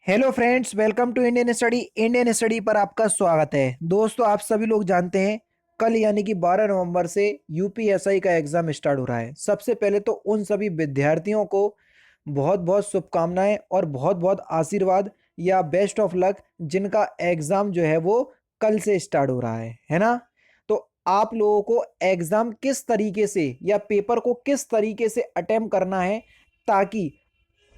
Hello friends, welcome to Indian study पर आपका स्वागत है। दोस्तों, आप सभी लोग जानते हैं कल यानी कि 12 नवंबर से यूपीएसआई का एग्ज़ाम स्टार्ट हो रहा है। सबसे पहले तो उन सभी विद्यार्थियों को बहुत बहुत शुभकामनाएं और बहुत बहुत आशीर्वाद या बेस्ट ऑफ लक, जिनका एग्ज़ाम जो है वो कल से स्टार्ट हो रहा है ना। तो आप लोगों को एग्ज़ाम किस तरीके से या पेपर को किस तरीके से अटेम्प्ट करना है ताकि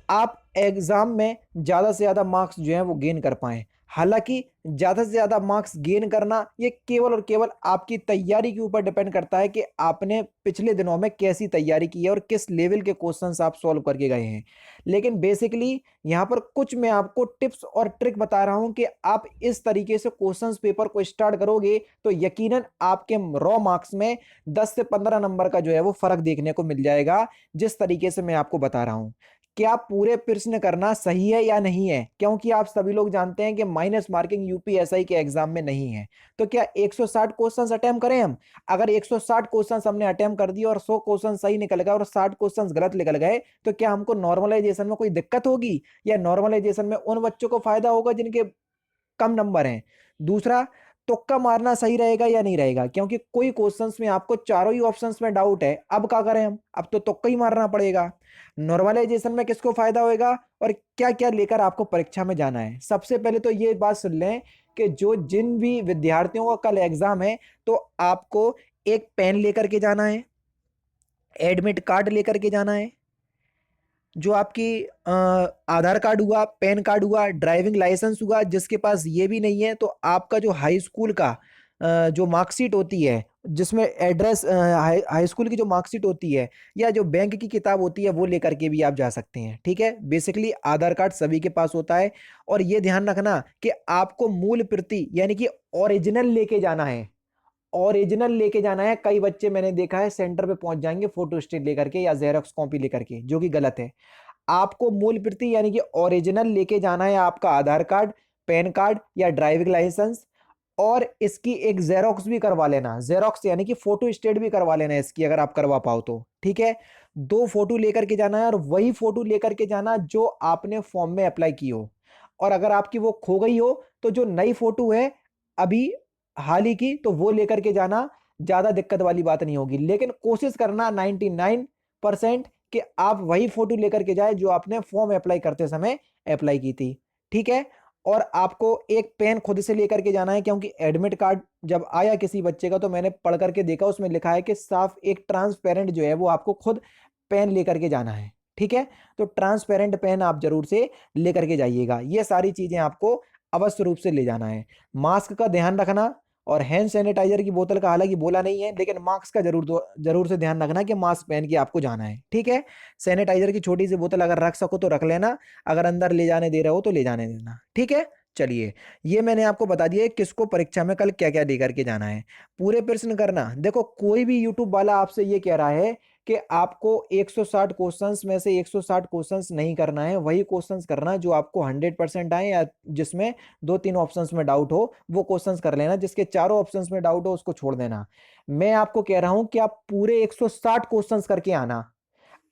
आप एग्जाम में ज़्यादा से ज़्यादा मार्क्स जो हैं वो गेन कर पाएँ। हालाँकि ज़्यादा से ज़्यादा मार्क्स गेन करना ये केवल और केवल आपकी तैयारी के ऊपर डिपेंड करता है कि आपने पिछले दिनों में कैसी तैयारी की है और किस लेवल के क्वेश्चंस आप सॉल्व करके गए हैं। लेकिन बेसिकली यहाँ पर कुछ मैं आपको टिप्स और ट्रिक बता रहा हूँ कि आप इस तरीके से क्वेश्चंस पेपर को स्टार्ट करोगे तो यकीनन आपके रॉ मार्क्स में 10 से 15 नंबर का जो है वो फ़र्क देखने को मिल जाएगा, जिस तरीके से मैं आपको बता रहा हूँ। क्या पूरे प्रश्न करना सही है या नहीं है, क्योंकि आप सभी लोग जानते हैं कि माइनस मार्किंग यूपीएसआई के एग्जाम में नहीं है। तो क्या 160 क्वेश्चंस अटेम्प्ट करें हम? अगर 160 क्वेश्चंस हमने अटेम्प्ट कर दिए और 100 क्वेश्चन सही निकल गए और 60 क्वेश्चंस गलत निकल गए, तो क्या हमको नॉर्मलाइजेशन में कोई दिक्कत होगी या नॉर्मलाइजेशन में उन बच्चों को फायदा होगा जिनके कम नंबर हैं? दूसरा, तुक्का मारना सही रहेगा या नहीं रहेगा, क्योंकि कोई क्वेश्चंस में आपको चारों ही ऑप्शंस में डाउट है। अब क्या करें हम? अब तो तुक्का ही मारना पड़ेगा। नॉर्मलाइजेशन में किसको फायदा होएगा और क्या क्या लेकर आपको परीक्षा में जाना है? सबसे पहले तो ये बात सुन लें कि जो जिन भी विद्यार्थियों का कल एग्जाम है, तो आपको एक पेन लेकर के जाना है, एडमिट कार्ड लेकर के जाना है, जो आपकी आधार कार्ड हुआ, पैन कार्ड हुआ, ड्राइविंग लाइसेंस हुआ। जिसके पास ये भी नहीं है तो आपका जो हाई स्कूल का जो मार्कशीट होती है, जिसमें एड्रेस हाई स्कूल की जो मार्कशीट होती है या जो बैंक की किताब होती है, वो लेकर के भी आप जा सकते हैं। ठीक है, बेसिकली आधार कार्ड सभी के पास होता है। और ये ध्यान रखना कि आपको मूल प्रति यानी कि ओरिजिनल लेके जाना है। ओरिजिनल लेके जाना है। कई बच्चे मैंने देखा है सेंटर पे पहुंच जाएंगे फोटो स्टेट लेकर के या जेरोक्स कॉपी लेकर के, जो कि गलत है। आपको मूल प्रति यानी कि ओरिजिनल लेके जाना है, आपका आधार कार्ड, पैन कार्ड या ड्राइविंग लाइसेंस। और इसकी एक जेरोक्स भी करवा लेना, जेरोक्स यानी कि फोटो स्टेट भी करवा लेना इसकी, अगर आप करवा पाओ तो। ठीक है, 2 फोटो लेकर के जाना है और वही फोटो लेकर के जाना जो आपने फॉर्म में अप्लाई की हो। और अगर आपकी वो खो गई हो तो जो नई फोटो है अभी हाल ही की, तो वो लेकर के जाना। ज्यादा दिक्कत वाली बात नहीं होगी, लेकिन कोशिश करना 99% कि आप वही फोटो लेकर के जाए जो आपने फॉर्म अप्लाई करते समय अप्लाई की थी। ठीक है, और आपको एक पेन खुद से लेकर के जाना है, क्योंकि एडमिट कार्ड जब आया किसी बच्चे का तो मैंने पढ़ करके देखा, उसमें लिखा है कि साफ एक ट्रांसपेरेंट जो है वो आपको खुद पेन लेकर के जाना है। ठीक है, तो ट्रांसपेरेंट पेन आप जरूर से लेकर के जाइएगा। ये सारी चीजें आपको अवश्य रूप से ले जाना है। मास्क का ध्यान रखना और हैंड सैनिटाइजर की बोतल का हालांकि बोला नहीं है, लेकिन मास्क का जरूर से ध्यान रखना कि मास्क पहन के आपको जाना है। ठीक है, सैनिटाइजर की छोटी सी बोतल अगर रख सको तो रख लेना, अगर अंदर ले जाने दे रहे हो तो ले जाने देना। ठीक है, चलिए, ये मैंने आपको बता दिया है किसको परीक्षा में कल क्या क्या लेकर के जाना है। पूरे प्रश्न करना। देखो, कोई भी यूट्यूब वाला आपसे ये कह रहा है कि आपको 160 क्वेश्चंस में से 160 क्वेश्चंस नहीं करना है, वही क्वेश्चंस करना जो आपको 100% आए या जिसमें 2-3 ऑप्शंस में डाउट हो, वो क्वेश्चंस कर लेना। जिसके चारों ऑप्शंस में डाउट हो उसको छोड़ देना। मैं आपको कह रहा हूं कि आप पूरे 160 क्वेश्चंस करके आना।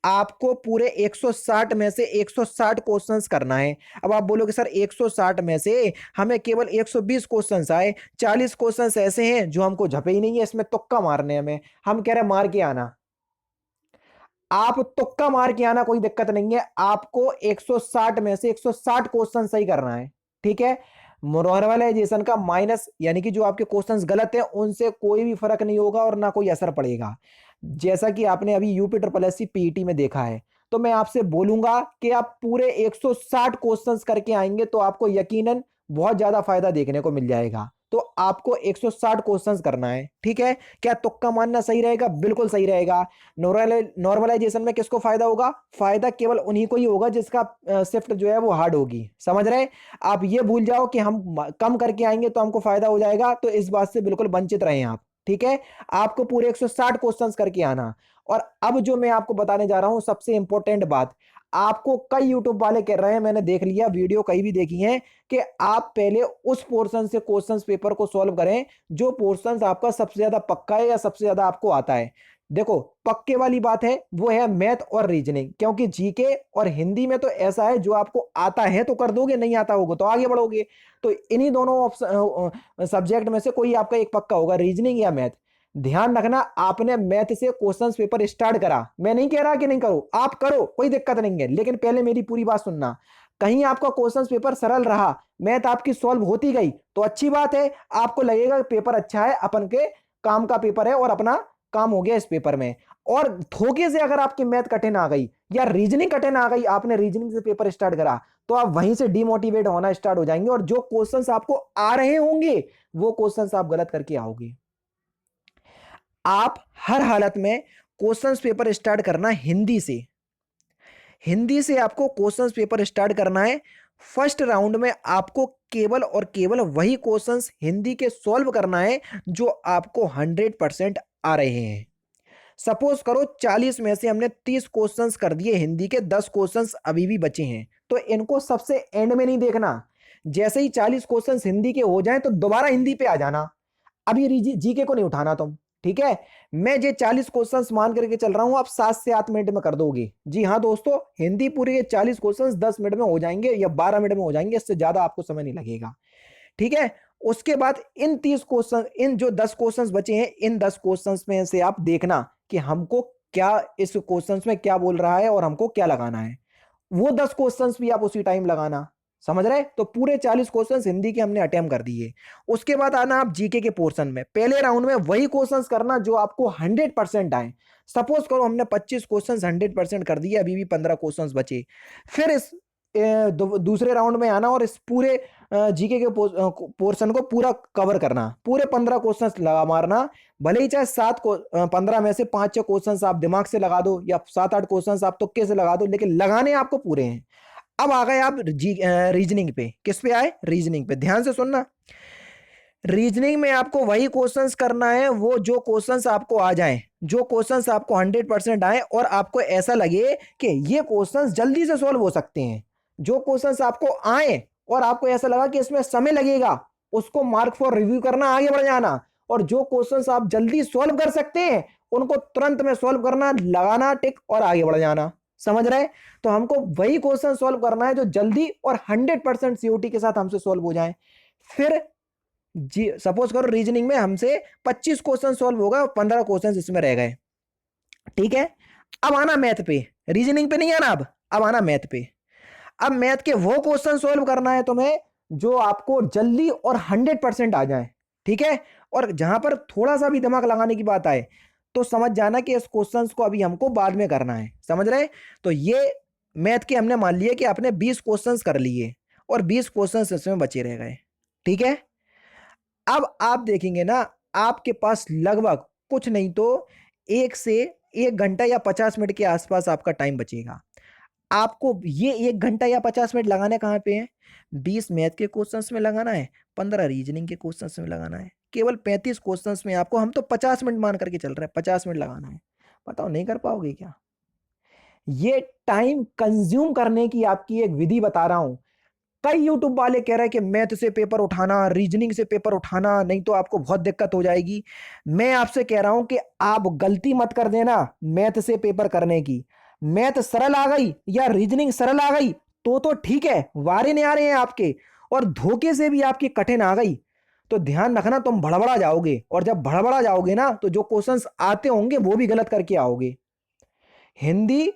आपको पूरे 160 में से 160 क्वेश्चंस करना है। अब आप बोलोगे सर 160 में से हमें केवल 120 क्वेश्चंस आए, 40 क्वेश्चंस ऐसे हैं जो हमको झपे ही नहीं है, इसमें तुक्का मारने हमें। हम कह रहे हैं मार के आना। आप तुक्का मार के आना, कोई दिक्कत नहीं है। आपको 160 में से 160 क्वेश्चन सही करना है। ठीक है, नॉर्मलाइजेशन का माइनस यानी कि जो आपके क्वेश्चंस गलत हैं उनसे कोई भी फर्क नहीं होगा और ना कोई असर पड़ेगा। जैसा कि आपने अभी UP triple S C PET में देखा है, तो मैं आपसे बोलूंगा कि आप पूरे 160 क्वेश्चंस करके आएंगे तो आपको यकीनन बहुत ज्यादा फायदा देखने को मिल जाएगा। तो आपको 160 क्वेश्चंस करना है। ठीक है, क्या तुक्का मानना सही रहेगा? बिल्कुल सही रहेगा। नॉर्मलाइजेशन में किसको फायदा होगा? फायदा केवल उन्हीं को ही होगा जिसका शिफ्ट जो है वो हार्ड होगी। समझ रहे? आप ये भूल जाओ कि हम कम करके आएंगे तो हमको फायदा हो जाएगा, तो इस बात से बिल्कुल वंचित रहें आप। ठीक है, आपको पूरे 160 क्वेश्चंस करके आना। और अब जो मैं आपको बताने जा रहा हूं सबसे इंपॉर्टेंट बात, आपको कई यूट्यूब वाले कह रहे हैं, मैंने देख लिया, वीडियो कई भी देखी है, कि आप पहले उस पोर्शन से क्वेश्चंस पेपर को सॉल्व करें जो पोर्शन आपका सबसे ज्यादा पक्का है या सबसे ज्यादा आपको आता है। देखो पक्के वाली बात है वो है मैथ और रीजनिंग, क्योंकि जीके और हिंदी में तो ऐसा है जो आपको आता है तो कर दोगे, नहीं आता होगा तो आगे बढ़ोगे। तो इन्हीं दोनों सब्जेक्ट में से कोई आपका एक पक्का होगा, रीजनिंग या मैथ। ध्यान रखना, आपने मैथ से क्वेश्चंस पेपर स्टार्ट करा, मैं नहीं कह रहा कि नहीं करो, आप करो, कोई दिक्कत नहीं है, लेकिन पहले मेरी पूरी बात सुनना। कहीं आपका क्वेश्चंस पेपर सरल रहा, मैथ आपकी सॉल्व होती गई तो अच्छी बात है, आपको लगेगा पेपर अच्छा है, अपन के काम का पेपर है और अपना काम हो गया इस पेपर में। और धोखे से अगर आपकी मैथ कठिन आ गई या रीजनिंग कठिन आ गई, आपने रीजनिंग से पेपर स्टार्ट करा, तो आप वहीं से डिमोटिवेट होना स्टार्ट हो जाएंगे और जो क्वेश्चंस आपको आ रहे होंगे वो क्वेश्चंस आप गलत करके आओगे। आप हर हालत में क्वेश्चंस पेपर स्टार्ट करना हिंदी से, हिंदी से आपको क्वेश्चंस पेपर स्टार्ट करना है। फर्स्ट राउंड में आपको केवल और केवल वही क्वेश्चंस हिंदी के सॉल्व करना है जो आपको 100% आ रहे हैं। सपोज करो 40 में से हमने 30 क्वेश्चंस कर दिए हिंदी के, 10 क्वेश्चंस अभी भी बचे हैं, तो इनको सबसे एंड में नहीं देखना। जैसे ही 40 क्वेश्चंस हिंदी के हो जाएं तो दोबारा हिंदी पे आ जाना, अभी जीके को नहीं उठाना तुम, ठीक है। मैं ये 40 क्वेश्चंस मान करके चल रहा हूं, आप 7 से 8 मिनट में कर दोगे। जी हाँ दोस्तों, हिंदी पूरे के 40 क्वेश्चंस 10 मिनट में हो जाएंगे या 12 मिनट में हो जाएंगे, इससे ज्यादा आपको समय नहीं लगेगा, ठीक है। उसके बाद इन 30 क्वेश्चन, इन जो 10 क्वेश्चंस बचे हैं, इन 10 क्वेश्चंस में से आप देखना कि हमको क्या इस क्वेश्चंस में क्या बोल रहा है और हमको क्या लगाना है। वो 10 क्वेश्चंस भी आप उसी टाइम लगाना, समझ रहे। तो पूरे 40 क्वेश्चंस हिंदी के हमने अटेम्प्ट कर दिए। उसके बाद आना आप जीके के पोर्शन में, पहले राउंड में वही क्वेश्चंस करना जो आपको 100% आए। सपोज करो हमने 25 क्वेश्चंस 100% कर दिए, अभी भी 15 क्वेश्चंस बचे। फिर इस दूसरे राउंड में आना और इस पूरे जीके के पोर्शन को पूरा कवर करना, पूरे 15 क्वेश्चंस लगा मारना। भले ही चाहे 15 में से 5-6 क्वेश्चंस आप दिमाग से लगा दो या 7-8 क्वेश्चंस आप तुक्के से लगा दो, लेकिन लगाने आपको पूरे हैं। अब आ गए आप रीजनिंग पे, किस पे आए, रीजनिंग पे। ध्यान से सुनना, रीजनिंग में आपको वही क्वेश्चंस करना है वो जो क्वेश्चंस आपको आ जाएं, जो क्वेश्चंस आपको 100% आए और आपको ऐसा लगे कि ये क्वेश्चंस जल्दी से सॉल्व हो सकते हैं। जो क्वेश्चंस आपको आए और आपको ऐसा लगा कि इसमें समय लगेगा, उसको मार्क फॉर रिव्यू करना, आगे बढ़ जाना। और जो क्वेश्चंस आप जल्दी सॉल्व कर सकते हैं उनको तुरंत में सॉल्व करना, लगाना टिक और आगे बढ़ जाना, समझ रहे। तो हमको वही क्वेश्चन सॉल्व करना है जो जल्दी और 100% सीओटी के साथ हमसे सॉल्व हो जाए। फिर जी सपोज करो रीजनिंग में हमसे 25 क्वेश्चन सॉल्व होगा, 15 क्वेश्चन इसमें रह गए, ठीक है। अब आना मैथ पे, रीजनिंग पे नहीं आना, अब आना मैथ पे। अब मैथ के वो क्वेश्चन सॉल्व करना है तुम्हें जो आपको जल्दी और 100% आ जाए, ठीक है। और जहां पर थोड़ा सा भी दिमाग लगाने की बात आए तो समझ जाना कि इस क्वेश्चन को अभी हमको बाद में करना है, समझ रहे। तो ये मैथ के हमने मान लिया कि आपने 20 क्वेश्चन कर लिए और 20 क्वेश्चन इसमें बचे रह गए, ठीक है। अब आप देखेंगे ना, आपके पास लगभग कुछ नहीं तो 1 से 1 घंटा या 50 मिनट के आसपास आपका टाइम बचेगा। आपको ये 1 घंटा या 50 मिनट लगाने कहाँ पे हैं, 20 मैथ के क्वेश्चंस में लगाना है, 15 रीजनिंग के क्वेश्चंस में लगाना है, केवल 35 क्वेश्चंस में आपको, हम तो 50 मिनट मान करके चल रहे हैं, 50 मिनट लगाना है। बताओ नहीं कर पाओगे क्या। ये टाइम कंज्यूम करने की आपकी एक विधि बता रहा हूं। कई यूट्यूब वाले कह रहे हैं कि मैथ से पेपर उठाना, रीजनिंग से पेपर उठाना, नहीं तो आपको बहुत दिक्कत हो जाएगी। मैं आपसे कह रहा हूं कि आप गलती मत कर देना मैथ से पेपर करने की। मैथ सरल आ गई या रीजनिंग सरल आ गई तो ठीक है, वारे नहीं आ रहे हैं आपके, और धोखे से भी आपकी कठिन आ गई तो ध्यान रखना तुम भड़बड़ा जाओगे, और जब भड़बड़ा जाओगे ना तो जो क्वेश्चंस आते होंगे वो भी गलत करके आओगे। हिंदी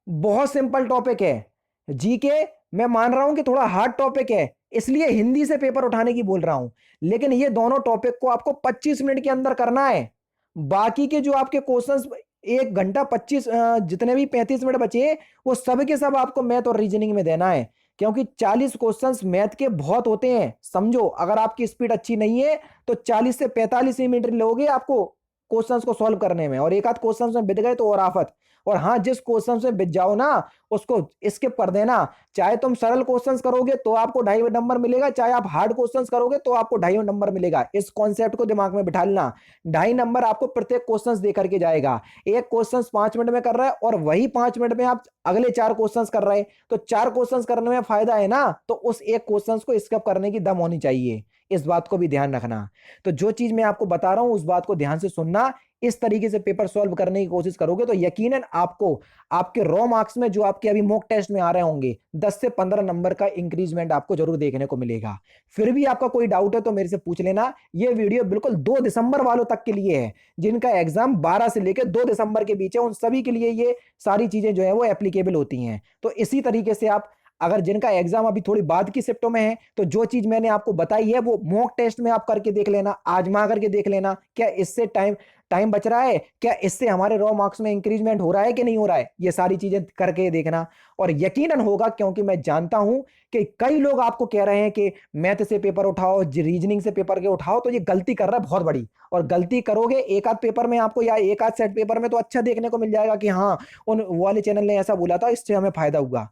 बहुत सिंपल टॉपिक है, जीके मैं मान रहा हूं कि थोड़ा हार्ड टॉपिक है, इसलिए हिंदी से पेपर उठाने की बोल रहा हूं। लेकिन ये दोनों टॉपिक को आपको 25 मिनट के अंदर करना है। बाकी के जो आपके क्वेश्चंस 1 घंटा 25 जितने भी 35 मिनट बचे वो सब के सब आपको मैथ और रीजनिंग में देना है, क्योंकि 40 क्वेश्चंस मैथ के बहुत होते हैं। समझो अगर आपकी स्पीड अच्छी नहीं है तो 40 से 45 मिनट लोगे आपको क्वेश्चंस को सॉल्व करने में, और एक आध क्वेश्चंस में बित गए तो और आफत। और हाँ, जिस क्वेश्चन से बित जाओ ना उसको स्किप कर देना। चाहे तुम सरल क्वेश्चंस करोगे तो आपको 2.5 नंबर मिलेगा, चाहे आप हार्ड क्वेश्चंस करोगे तो आपको 2.5 नंबर मिलेगा। इस कॉन्सेप्ट को दिमाग में बिठा लेना। 2.5 नंबर आपको प्रत्येक क्वेश्चन दे करके जाएगा। एक क्वेश्चन 5 मिनट में कर रहा है और वही 5 मिनट में आप अगले 4 क्वेश्चन कर रहे हैं, तो 4 क्वेश्चन करने में फायदा है ना, तो उस एक क्वेश्चन को स्किप करने की दम होनी चाहिए। इस बात को भी ध्यान रखना। तो जो चीज मैं आपको बता रहा हूं उस बात को ध्यान से सुनना। इस तरीके से पेपर सॉल्व करने की कोशिश करोगे तो यकीनन आपको आपके रॉ मार्क्स में जो आपके अभी मॉक टेस्ट में आ रहे होंगे 10 से 15 नंबर का इंक्रीजमेंट आपको जरूर देखने को मिलेगा। फिर भी आपका कोई डाउट है तो मेरे से पूछ लेना। ये वीडियो बिल्कुल 2 दिसंबर वालों तक के लिए है, जिनका एग्जाम 12 से लेकर 2 दिसंबर के बीच है, उन सभी के लिए ये सारी चीजें जो है वो एप्लीकेबल होती हैं। तो इसी तरीके से आप अगर जिनका एग्जाम अभी थोड़ी बाद की शिफ्टों में है तो जो चीज मैंने आपको बताई है वो मॉक टेस्ट में आप करके देख लेना, आजमा करके देख लेना। क्या इससे टाइम टाइम बच रहा है, क्या इससे हमारे रॉ मार्क्स में इंक्रीजमेंट हो रहा है कि नहीं हो रहा है, ये सारी चीजें करके देखना। और यकीनन होगा, क्योंकि मैं जानता हूं कि कई लोग आपको कह रहे हैं कि मैथ से पेपर उठाओ, रीजनिंग से पेपर के उठाओ, तो ये गलती कर रहा है बहुत बड़ी। और गलती करोगे एक आध पेपर में आपको या एक आध सेट पेपर में तो अच्छा देखने को मिल जाएगा कि हाँ उन वाले चैनल ने ऐसा बोला था, इससे हमें फायदा हुआ।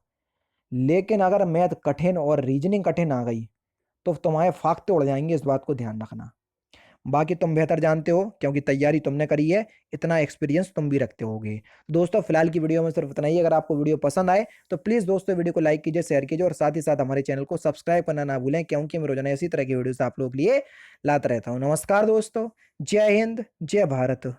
लेकिन अगर मैथ कठिन और रीजनिंग कठिन आ गई तो तुम्हारे फाख्ते उड़ जाएंगे, इस बात को ध्यान रखना। बाकी तुम बेहतर जानते हो क्योंकि तैयारी तुमने करी है, इतना एक्सपीरियंस तुम भी रखते होगे। दोस्तों फिलहाल की वीडियो में सिर्फ इतना ही। अगर आपको वीडियो पसंद आए तो प्लीज़ दोस्तों वीडियो को लाइक कीजिए, शेयर कीजिए और साथ ही साथ हमारे चैनल को सब्सक्राइब करना ना भूलें, क्योंकि मैं रोजाना इसी तरह की वीडियोस आप लोगों के लिए लाता रहता हूँ। नमस्कार दोस्तों, जय हिंद, जय भारत।